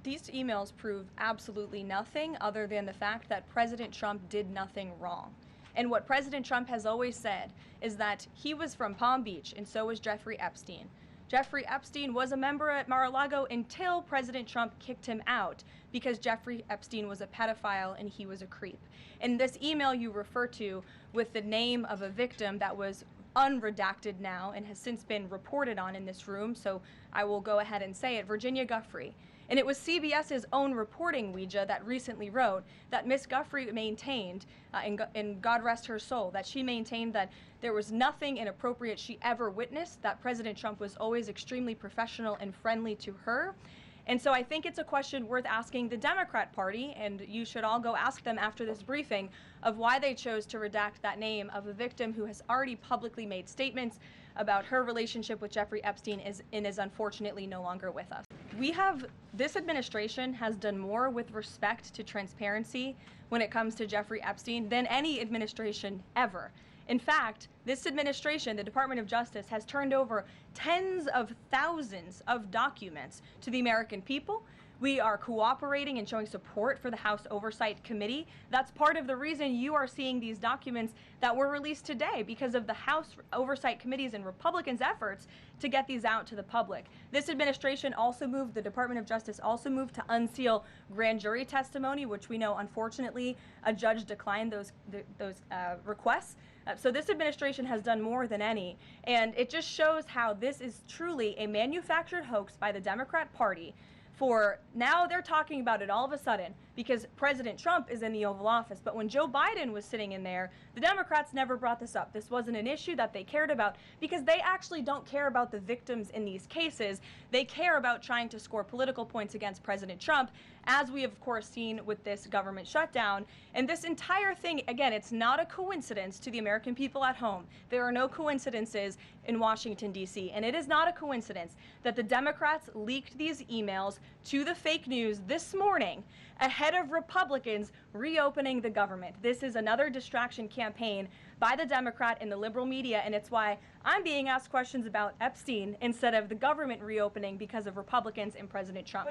these emails prove absolutely nothing other than the fact that President Trump did nothing wrong. And what President Trump has always said is that he was from Palm Beach, and so was Jeffrey Epstein. Jeffrey Epstein was a member at Mar-a-Lago until President Trump kicked him out because Jeffrey Epstein was a pedophile and he was a creep. And this email you refer to with the name of a victim that was unredacted now and has since been reported on in this room, so I will go ahead and say it, Virginia Giuffre. And it was CBS's own reporting, Ouija, that recently wrote that Miss Giuffre maintained, and God rest her soul, that she maintained that there was nothing inappropriate she ever witnessed, that President Trump was always extremely professional and friendly to her. And so I think it's a question worth asking the Democrat Party, and you should all go ask them after this briefing, of why they chose to redact that name of a victim who has already publicly made statements about her relationship with Jeffrey Epstein and is unfortunately no longer with us. This administration has done more with respect to transparency when it comes to Jeffrey Epstein than any administration ever. In fact, this administration, the Department of Justice, has turned over tens of thousands of documents to the American people. We are cooperating and showing support for the House Oversight Committee. That's part of the reason you are seeing these documents that were released today, because of the House Oversight Committee's and Republicans' efforts to get these out to the public. This administration also moved, the Department of Justice also moved to unseal grand jury testimony, which we know, unfortunately, a judge declined those requests. So this administration has done more than any, and it just shows how this is truly a manufactured hoax by the Democrat Party. For now they're talking about it all of a sudden because President Trump is in the Oval Office. But when Joe Biden was sitting in there, the Democrats never brought this up. This wasn't an issue that they cared about because they actually don't care about the victims in these cases. They care about trying to score political points against President Trump, as we have, of course, seen with this government shutdown. And this entire thing, again, it's not a coincidence to the American people at home. There are no coincidences in Washington, D.C. And it is not a coincidence that the Democrats leaked these emails to the fake news this morning ahead of Republicans reopening the government. This is another distraction campaign by the Democrat and the liberal media, and it's why I'm being asked questions about Epstein instead of the government reopening because of Republicans and President Trump.